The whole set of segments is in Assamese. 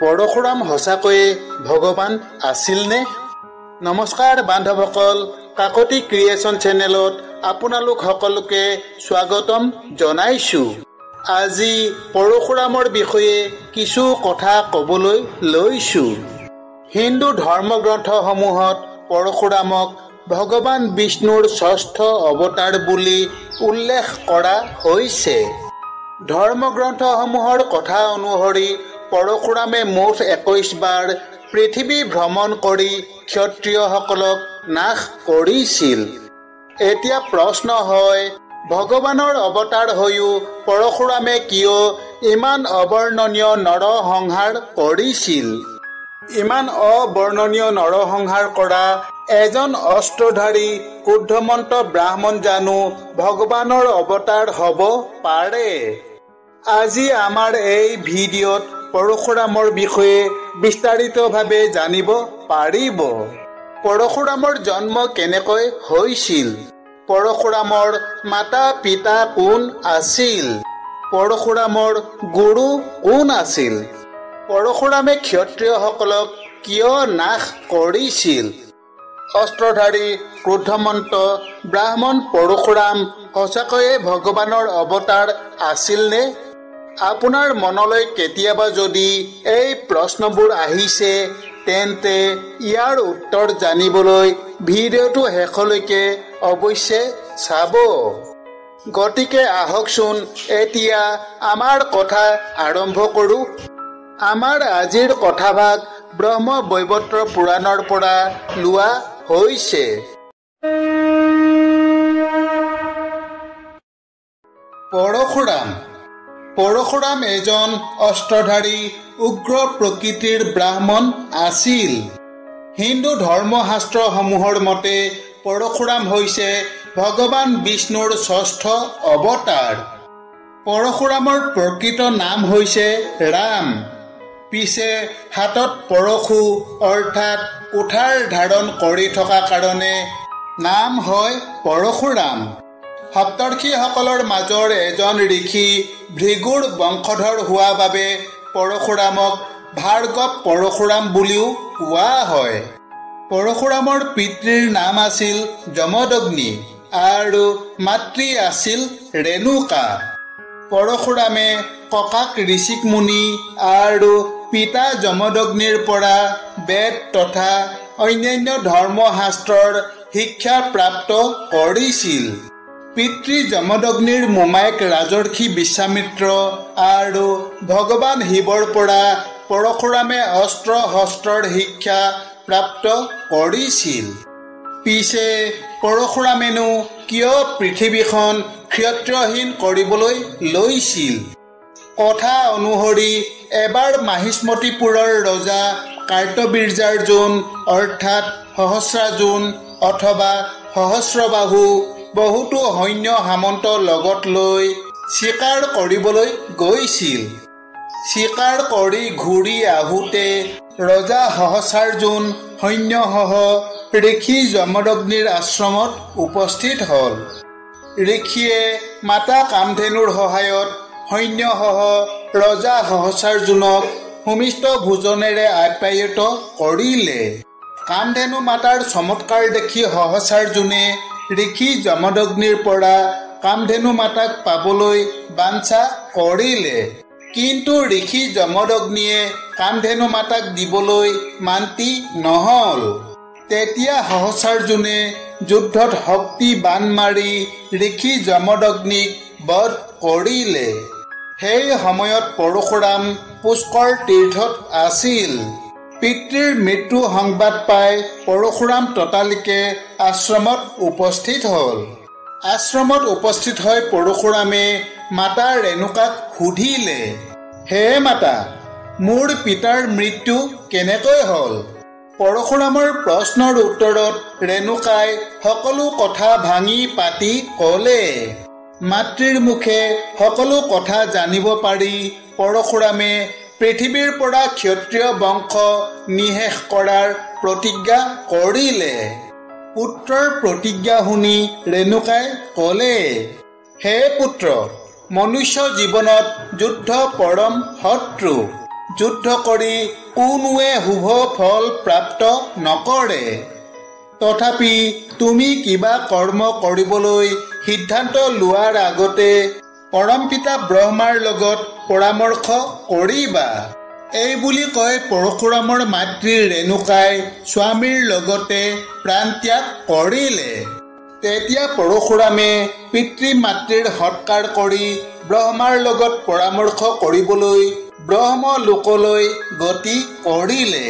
পৰশুৰাম সঁচাকৈয়ে ভগৱান আছিল নে? নমস্কাৰ বান্ধৱসকল, কাকতি ক্ৰিয়েশ্যন চেনেলত আপোনালোক সকলোকে স্বাগতম জনাইছোঁ। আজি পৰশুৰামৰ বিষয়ে কিছু কথা ক'বলৈ লৈছোঁ। হিন্দু ধৰ্মগ্ৰন্থসমূহত পৰশুৰামক ভগৱান বিষ্ণুৰ ষষ্ঠ অৱতাৰ বুলি উল্লেখ কৰা হৈছে। ধৰ্মগ্ৰন্থসমূহৰ কথা অনুসৰি পৰশুৰামে মুঠ 21 বাৰ পৃথিৱী ভ্ৰমণ কৰি ক্ষত্ৰিয়সকলক নাশ কৰিছিল। এতিয়া প্ৰশ্ন হয়, ভগৱানৰ অৱতাৰ হৈও পৰশুৰামে কিয় ইমান অবৰ্ণনীয় নৰসংহাৰ কৰিছিল? ইমান অবৰ্ণনীয় নৰসংহাৰ কৰা এজন অস্ত্ৰধাৰী ক্ৰোধমন্ত ব্ৰাহ্মণ জানো ভগৱানৰ অৱতাৰ হ'ব পাৰে? আজি আমাৰ এই ভিডিঅ'ত পৰশুৰামৰ বিষয়ে বিস্তাৰিতভাৱে জানিব পাৰিব। পৰশুৰামৰ জন্ম কেনেকৈ হৈছিল? পৰশুৰামৰ মাতা পিতা কোন আছিল? পৰশুৰামৰ গুৰু কোন আছিল? পৰশুৰামে ক্ষত্ৰিয়সকলক কিয় নাশ কৰিছিল? অস্ত্ৰধাৰী ক্ৰোধমন্ত ব্ৰাহ্মণ পৰশুৰাম সঁচাকৈয়ে ভগৱানৰ অৱতাৰ আছিল নে? আপোনাৰ মনলৈ কেতিয়াবা যদি এই প্ৰশ্নবোৰ আহিছে, তেন্তে ইয়াৰ উত্তৰ জানিবলৈ ভিডিঅ'টো শেষলৈকে অৱশ্যে চাব। গতিকে আহকচোন এতিয়া আমাৰ কথা আৰম্ভ কৰোঁ। আমাৰ আজিৰ কথাভাগ ব্ৰহ্মবৈৱৰ্ত পুৰাণৰ পৰা লোৱা হৈছে। পৰশুৰাম এজন অস্ত্ৰধাৰী উগ্ৰ প্ৰকৃতিৰ ব্ৰাহ্মণ আছিল। হিন্দু ধৰ্মশাস্ত্ৰসমূহৰ মতে পৰশুৰাম হৈছে ভগৱান বিষ্ণুৰ ষষ্ঠ অৱতাৰ। পৰশুৰামৰ প্ৰকৃত নাম হৈছে ৰাম। পিছে হাতত পৰশু অৰ্থাৎ কুঠাৰ ধাৰণ কৰি থকা কাৰণে নাম হয় পৰশুৰাম। সপ্তৰ্ষিসকলৰ মাজৰ এজন ঋষি ভৃগুৰ বংশধৰ হোৱা বাবে পৰশুৰামক ভাৰ্গৱ পৰশুৰাম বুলিও কোৱা হয়। পৰশুৰামৰ পিতৃৰ নাম আছিল যমদগ্নি আৰু মাতৃ আছিল ৰেণুকা। পৰশুৰামে ককাক ঋষিক মুনি আৰু পিতা যমদগ্নিৰ পৰা বেদ তথা অন্যান্য ধৰ্মশাস্ত্ৰৰ শিক্ষা প্ৰাপ্ত কৰিছিল। পিতৃ যমদগ্নিৰ মোমায়েক ৰাজৰ্ষি বিশ্বামিত্ৰ আৰু ভগৱান শিৱৰ পৰা পৰশুৰামে অস্ত্ৰ শস্ত্ৰৰ শিক্ষা প্ৰাপ্ত কৰিছিল। পিছে পৰশুৰামেনো কিয় পৃথিৱীখন ক্ষত্ৰিয়হীন কৰিবলৈ লৈছিল? কথা অনুসৰি এবাৰ মাহিষ্মতিপুৰৰ ৰজা কাৰ্তবীৰ্যাৰ্জুন অৰ্থাৎ সহস্ৰাৰ্জুন অথবা সহস্ৰবাহু বহুতো সৈন্য সামন্ত লগত লৈ চিকাৰ কৰিবলৈ গৈছিল। চিকাৰ কৰি ঘূৰি আহোঁতে ৰজা সহস্ৰাৰ্জুন সৈন্যসহ ঋষি যমদগ্নিৰ আশ্ৰমত উপস্থিত হ'ল। ঋষিয়ে মাতা কামধেনুৰ সহায়ত সৈন্যসহ ৰজা সহস্ৰাৰ্জুনক সুমিষ্ট ভোজনেৰে আপ্যায়িত কৰিলে। কামধেনু মাতাৰ চমৎকাৰ দেখি সহস্ৰাৰ্জুনে ঋষি যমদগ্নিৰ পৰা কামধেনু মাতাক পাবলৈ বাঞ্ছা কৰিলে। কিন্তু ঋষি যমদগ্নিয়ে কামধেনু মাতাক দিবলৈ মান্তি নহ'ল। তেতিয়া সহস্ৰাৰ্জুনে যুদ্ধত শক্তি বাণ মাৰি ঋষি যমদগ্নিক বধ কৰিলে। সেই সময়ত পৰশুৰাম পুষ্কৰ তীৰ্থত আছিল। পিতৃৰ মৃত্যু সংবাদ পাই পৰশুৰাম ততালিকে আশ্ৰমত উপস্থিত হ'ল। আশ্ৰমত উপস্থিত হৈ পৰশুৰামে মাতা ৰেণুকাক সুধিলে, হে মাতা, মোৰ পিতাৰ মৃত্যু কেনেকৈ হ'ল? পৰশুৰামৰ প্ৰশ্নৰ উত্তৰত ৰেণুকাই সকলো কথা ভাঙি পাতি ক'লে। মাতৃৰ মুখে সকলো কথা জানিব পাৰি পৰশুৰামে পৃথিৱীৰ পৰা ক্ষত্ৰিয় বংশ নিঃশেষ কৰাৰ প্ৰতিজ্ঞা কৰিলে। পুত্ৰৰ প্ৰতিজ্ঞা শুনি ৰেণুকাই ক'লে, হে পুত্ৰ, মনুষ্য জীৱনত যুদ্ধ পৰম শত্ৰু। যুদ্ধ কৰি কোনোৱে শুভ ফল প্ৰাপ্ত নকৰে। তথাপি তুমি কিবা কৰ্ম কৰিবলৈ সিদ্ধান্ত লোৱাৰ আগতে পৰমপিতা ব্ৰহ্মাৰ লগত পৰামৰ্শ কৰিবা। এই বুলি কৈ পৰশুৰামৰ মাতৃ ৰেণুকাই স্বামীৰ লগতে প্ৰাণত্যাগ কৰিলে। তেতিয়া পৰশুৰামে পিতৃ মাতৃৰ সৎকাৰ কৰি ব্ৰহ্মাৰ লগত পৰামৰ্শ কৰিবলৈ ব্ৰহ্মলোকলৈ গতি কৰিলে।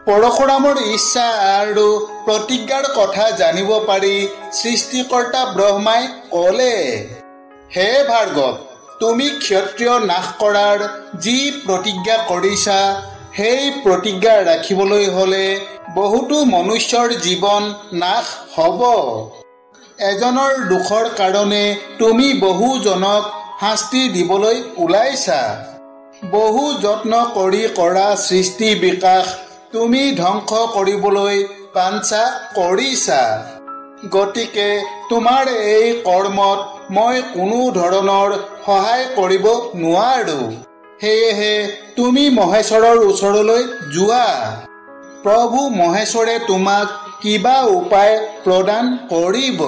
পৰশুৰামৰ ইচ্ছা আৰু প্ৰতিজ্ঞাৰ কথা জানিব পাৰি সৃষ্টিকৰ্তা ব্ৰহ্মাই ক'লে, হে ভাৰ্গৱ, তুমি ক্ষত্ৰিয় নাশ কৰাৰ যি প্ৰতিজ্ঞা কৰিছা সেই প্ৰতিজ্ঞা ৰাখিবলৈ হ'লে বহুতো মনুষ্যৰ জীৱন নাশ হ'ব। এজনৰ দোষৰ কাৰণে তুমি বহুজনক শাস্তি দিবলৈ ওলাইছা। বহু যত্ন কৰি কৰা সৃষ্টি বিকাশ তুমি ধ্বংস কৰিবলৈ বাঞ্ছা কৰিছা। গতিকে তোমাৰ এই কৰ্মত মই কোনো ধৰণৰ সহায় কৰিব নোৱাৰো। সেয়েহে তুমি মহেশ্বৰৰ ওচৰলৈ যোৱা। প্ৰভু মহেশ্বৰে তোমাক কিবা উপায় প্ৰদান কৰিব।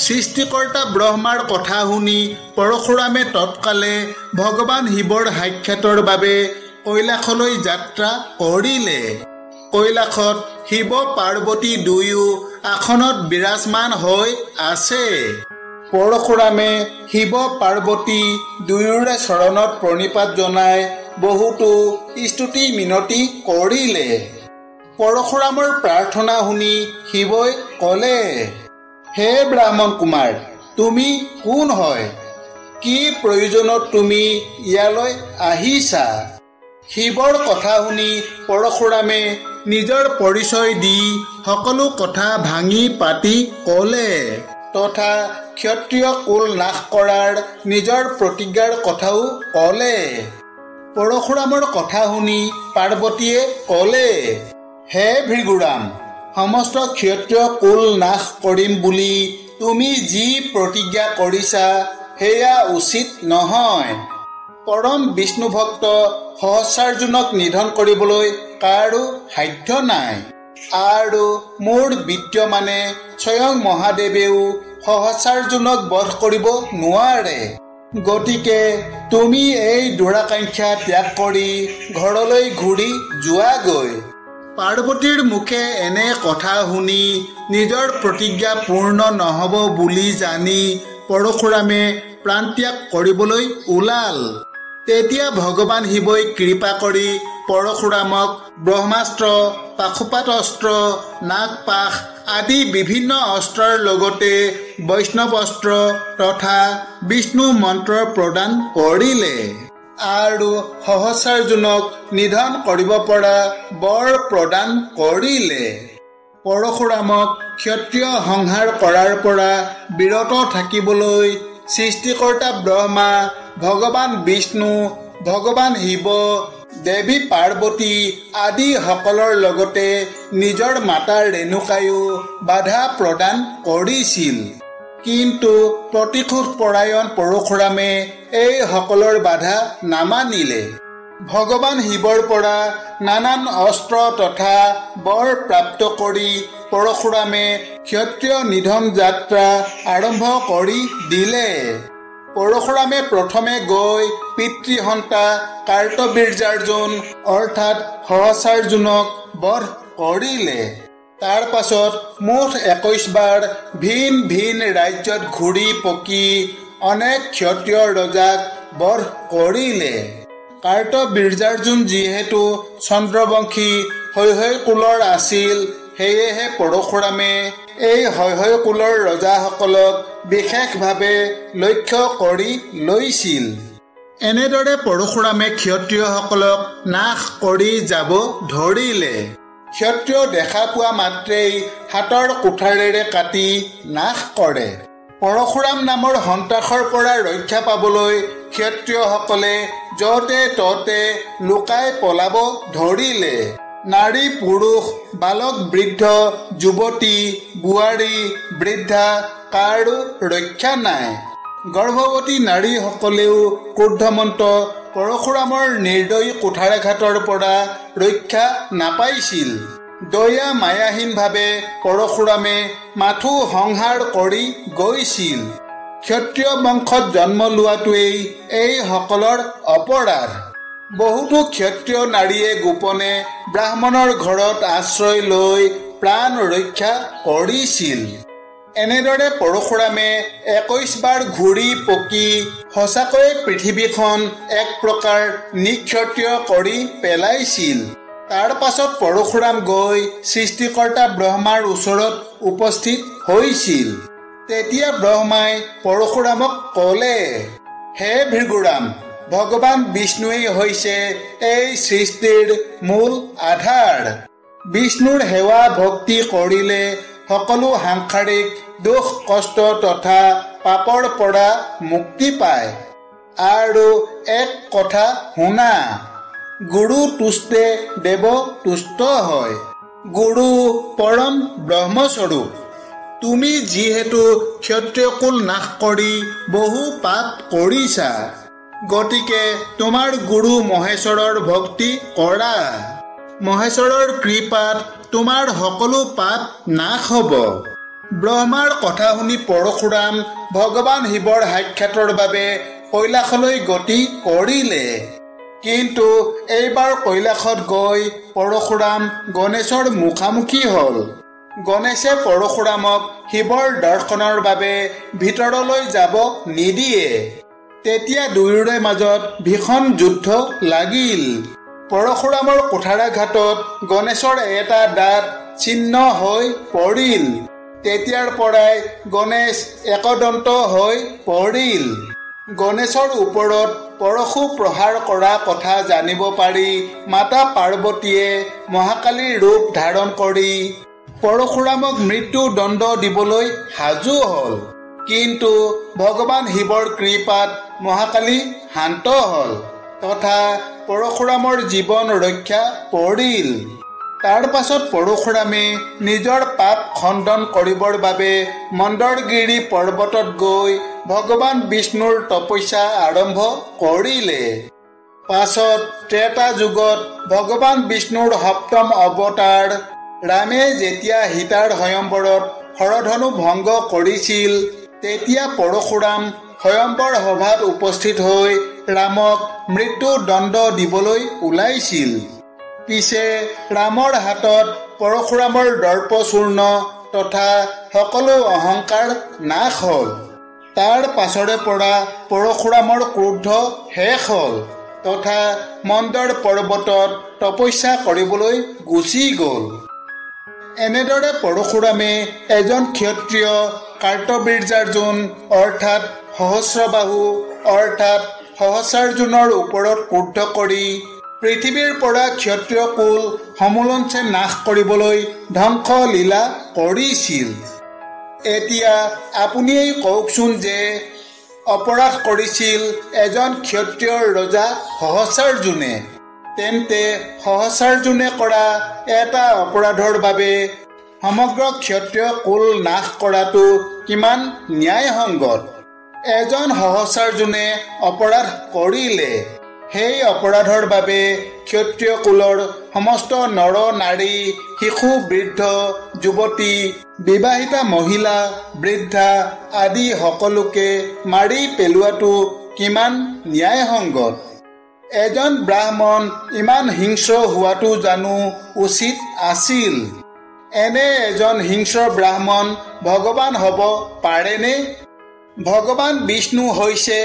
সৃষ্টিকৰ্তা ব্ৰহ্মাৰ কথা শুনি পৰশুৰামে তৎকালে ভগৱান শিৱৰ সাক্ষাতৰ বাবে কৈলাশলৈ যাত্ৰা কৰিলে। কৈলাশত শিৱ পাৰ্বতী দুয়ো আসনত বিৰাজমান হৈ আছে। পৰশুৰামে শিৱ পাৰ্বতী দুয়োৰে চৰণত প্ৰণিপাত জনাই বহুতো স্তুতি মিনতি কৰিলে। পৰশুৰামৰ প্ৰাৰ্থনা শুনি শিৱই ক'লে, হে ব্ৰাহ্মণ কুমাৰ, তুমি কোন হয়? কি প্ৰয়োজনত তুমি ইয়ালৈ আহিছা? শিৱৰ কথা শুনি পৰশুৰামে নিজৰ পৰিচয় দি সকলো কথা ভাঙি পাতি ক'লে তথা ক্ষত্ৰিয় কুল নাশ কৰাৰ নিজৰ প্ৰতিজ্ঞাৰ কথাও ক'লে। পৰশুৰামৰ কথা শুনি পাৰ্বতীয়ে ক'লে, হে ভৃগুৰাম, সমস্ত ক্ষত্ৰিয় কুল নাশ কৰিম বুলি তুমি যি প্ৰতিজ্ঞা কৰিছা সেয়া উচিত নহয়। পৰম বিষ্ণু ভক্ত সহস্ৰাৰ্জুনক নিধন কৰিবলৈ কাৰো সাধ্য নাই। আৰু মোৰ বিদ্যমানে স্বয়ং মহাদেৱেও সহস্ৰাৰ্জুনক বধ কৰিব নোৱাৰে। গতিকে তুমি এই দুৰাকাংক্ষা ত্যাগ কৰি ঘৰলৈ ঘূৰি যোৱাগৈ। পাৰ্বতীৰ মুখে এনে কথা শুনি নিজৰ প্ৰতিজ্ঞা পূৰ্ণ নহ'ব বুলি জানি পৰশুৰামে প্ৰাণত্যাগ কৰিবলৈ ওলাল। তেতিয়া ভগৱান শিৱই কৃপা কৰি পৰশুৰামক ব্ৰহ্মাস্ত্ৰ, পাশুপাত অস্ত্ৰ, নাগপাশ আদি বিভিন্ন অস্ত্ৰৰ লগতে বৈষ্ণৱ অস্ত্ৰ তথা বিষ্ণু মন্ত্ৰ প্ৰদান কৰিলে আৰু সহস্ৰাৰ্জুনক নিধন কৰিব পৰা বৰ প্ৰদান কৰিলে। পৰশুৰামক ক্ষত্ৰিয় সংহাৰ কৰাৰ পৰা বিৰত থাকিবলৈ সৃষ্টিকৰ্তা ব্ৰহ্মা, ভগৱান বিষ্ণু, ভগৱান শিৱ, দেৱী পাৰ্বতী আদি সকলৰ লগতে নিজৰ মাতা ৰেণুকায়ো বাধা প্ৰদান কৰিছিল। কিন্তু প্ৰতিশোধ পৰায়ণ পৰশুৰামে এই সকলৰ বাধা নামানিলে। ভগৱান শিৱৰ পৰা নানান অস্ত্ৰ তথা বৰ প্ৰাপ্ত কৰি পৰশুৰামে ক্ষত্ৰিয় নিধন যাত্ৰা আৰম্ভ কৰি দিলে। পৰশুৰামে প্ৰথমে গৈ পিতৃসন্তা কাৰ্তবীৰ্যাৰ্জুন অৰ্থাৎ সহস্ৰাৰ্জুনক বধ কৰিলে। তাৰ পাছত মুঠ 21 বাৰ ভিন ভিন ৰাজ্যত ঘূৰি পকি অনেক ক্ষত্ৰিয় ৰজাক বধ কৰিলে। কাৰ্তবীৰ্যাৰ্জুন যিহেতু চন্দ্ৰবংশী হৈহয় কুলৰ আছিল, সেয়েহে পৰশুৰামে এই হৈহয় কুলৰ ৰজাসকলক বিশেষভাৱে লক্ষ্য কৰি লৈছিল। এনেদৰে পৰশুৰামে ক্ষত্ৰিয়সকলক নাশ কৰি যাব ধৰিলে। ক্ষত্ৰিয় দেখা পোৱা মাত্ৰেই হাতৰ কুঠাৰেৰে কাটি নাশ কৰে। পৰশুৰাম নামৰ সন্ত্ৰাসৰ পৰা ৰক্ষা পাবলৈ ক্ষত্ৰিয়সকলে য'তে ত'তে লুকাই পলাব ধৰিলে। নাৰী পুৰুষ, বালক বৃদ্ধ, যুৱতী বোৱাৰী, বৃদ্ধা কাৰো ৰক্ষা নাই। গৰ্ভৱতী নাৰীসকলেও ক্ৰোধমন্ত পৰশুৰামৰ নিৰ্দয়ী কুঠাৰাঘাতৰ পৰা ৰক্ষা নাপাইছিল। দয়া মায়াহীনভাৱে পৰশুৰামে মাথো সংহাৰ কৰি গৈছিল। ক্ষত্ৰিয় বংশত জন্ম লোৱাটোৱেই এইসকলৰ অপৰাধ। বহুতো ক্ষত্ৰিয় নাৰীয়ে গোপনে ব্ৰাহ্মণৰ ঘৰত আশ্ৰয় লৈ প্ৰাণ ৰক্ষা কৰিছিল। এনেদৰে পৰশুৰামে 21 বাৰ ঘূৰি পকি সঁচাকৈ পৃথিৱীখন এক প্ৰকাৰ নিক্ষত্ৰিয় কৰি পেলাইছিল। তাৰ পাছত পৰশুৰাম গৈ সৃষ্টিকৰ্তা ব্ৰহ্মাৰ ওচৰত উপস্থিত হৈছিল। তেতিয়া ব্ৰহ্মাই পৰশুৰামক ক'লে, হে ভৃগুৰাম, ভগৱান বিষ্ণুৱেই হৈছে এই সৃষ্টিৰ মূল আধাৰ। বিষ্ণুৰ সেৱা ভক্তি কৰিলে সকলো সাংসাৰিক দুখ কষ্ট তথা পাপৰ পৰা মুক্তি পায়। আৰু এক কথা শুনা, গুৰু তুষ্টে দেৱ তুষ্ট হয়। গুৰু পৰম ব্ৰহ্মস্বৰূপ। তুমি যিহেতু ক্ষত্ৰিয় কুল নাশ কৰি বহু পাপ কৰিছা, গতিকে তোমাৰ গুৰু মহেশ্বৰৰ ভক্তি কৰা। মহেশ্বৰৰ কৃপাত তোমাৰ সকলো পাপ নাশ হ'ব। ব্ৰহ্মাৰ কথা শুনি পৰশুৰাম ভগৱান শিৱৰ সাক্ষাতৰ বাবে কৈলাশলৈ গতি কৰিলে। কিন্তু এইবাৰ কৈলাশত গৈ পৰশুৰাম গণেশৰ মুখামুখি হ'ল। গণেশে পৰশুৰামক শিৱৰ দৰ্শনৰ বাবে ভিতৰলৈ যাব নিদিয়ে। তেতিয়া দুয়োৰে মাজত ভীষণ যুদ্ধ লাগিল। পৰশুৰামৰ কুঠাৰাঘাতত গণেশৰ এটা দাঁত ছিন্ন হৈ পৰিল। তেতিয়াৰ পৰাই গণেশ একদন্ত হৈ পৰিল। গণেশৰ ওপৰত পৰশু প্ৰহাৰ কৰা কথা জানিব পাৰি মাতা পাৰ্বতীয়ে মহাকালীৰ ৰূপ ধাৰণ কৰি পৰশুৰামক মৃত্যু দণ্ড দিবলৈ সাজু হ'ল। কিন্তু ভগৱান শিৱৰ কৃপাত মহাকালী শান্ত হ'ল তথা পৰশুৰামৰ জীৱন ৰক্ষা পৰিল। তাৰ পাছত পৰশুৰামে নিজৰ পাপ খণ্ডন কৰিবৰ বাবে মন্দৰগিৰি পৰ্বতত গৈ ভগৱান বিষ্ণুৰ তপস্যা আৰম্ভ কৰিলে। পাছত ত্ৰেতা যুগত ভগৱান বিষ্ণুৰ সপ্তম অৱতাৰ ৰামে যেতিয়া সীতাৰ স্বয়ম্বৰত হৰধনু ভংগ কৰিছিল, তেতিয়া পৰশুৰাম স্বয়ম্বৰ সভাত উপস্থিত হৈ ৰামক মৃত্যু দণ্ড দিবলৈ ওলাইছিল। পিছে ৰামৰ হাতত পৰশুৰামৰ দৰ্পচূৰ্ণ তথা সকলো অহংকাৰ নাশ হ'ল। তাৰ পাছৰে পৰা পৰশুৰামৰ ক্ৰোধ শেষ হ'ল তথা মন্দৰ পৰ্বতত তপস্যা কৰিবলৈ গুচি গ'ল। এনেদৰে পৰশুৰামে এজন ক্ষত্ৰিয় কাৰ্তবীৰ্যাৰ্জুন অৰ্থাৎ সহস্ৰবাহু অৰ্থাৎ সহস্ৰাৰ্জুনৰ ওপৰত ক্ৰোধ কৰি পৃথিৱীৰ পৰা ক্ষত্ৰিয় কুল সমূলঞ্চে নাশ কৰিবলৈ ধ্বংস লীলা কৰিছিল। এতিয়া আপুনিয়েই কওকচোন যে অপৰাধ কৰিছিল এজন ক্ষত্ৰিয়ৰ ৰজা সহস্ৰাৰ্জুনে, তেন্তে সহস্ৰাৰ্জুনে কৰা এটা অপৰাধৰ বাবে সমগ্ৰ ক্ষত্ৰিয় কুল নাশ কৰাটো কিমান ন্যায়সংগত। এজন সহস্ৰাৰ্জুনে অপৰাধ কৰিলে, সেই অপৰাধৰ বাবে ক্ষত্ৰিয় কুলৰ সমস্ত নৰ নাৰী শিশু বৃদ্ধ যুৱতী বিবাহিতা মহিলা বৃদ্ধা আদি সকলোকে মাৰি পেলোৱাটো কিমান ন্যায়সংগত। এজন ব্ৰাহ্মণ ইমান হিংস্ৰ হোৱাটো জানো উচিত আছিল? এনে এজন হিংস্ৰ ব্ৰাহ্মণ ভগৱান হ'ব পাৰেনে? ভগৱান বিষ্ণু হৈছে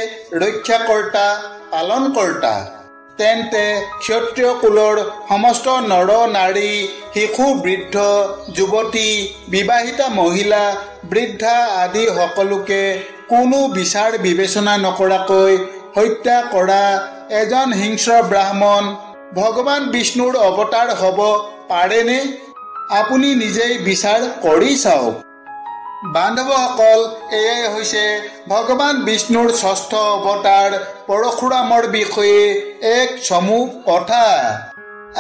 ৰক্ষাকৰ্তা পালনকৰ্তা। তেন্তে ক্ষত্ৰিয় কুলৰ সমস্ত নৰ নাৰী শিশু বৃদ্ধ যুৱতী বিবাহিতা মহিলা বৃদ্ধা আদি সকলোকে কোনো বিচাৰ বিবেচনা নকৰাকৈ হত্যা কৰা এজন হিংস্ৰ ব্ৰাহ্মণ ভগৱান বিষ্ণুৰ অৱতাৰ হ'ব পাৰেনে? আপুনি নিজেই বিচাৰ কৰি চাওক। বান্ধৱসকল, এয়াই হৈছে ভগৱান বিষ্ণুৰ ষষ্ঠ অৱতাৰ পৰশুৰামৰ বিষয়ে এক চমু কথা।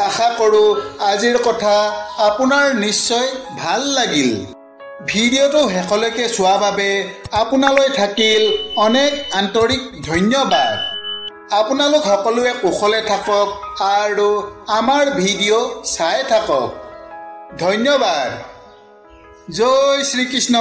আশা কৰোঁ আজিৰ কথা আপোনাৰ নিশ্চয় ভাল লাগিল। ভিডিঅ'টো শেষলৈকে চোৱাৰ বাবে আপোনালৈ থাকিল অনেক আন্তৰিক ধন্যবাদ। আপোনালোক সকলোৱে কুশলে থাকক আৰু আমাৰ ভিডিঅ' চাই থাকক। ধন্যবাদ। জয় শ্ৰীকৃষ্ণ।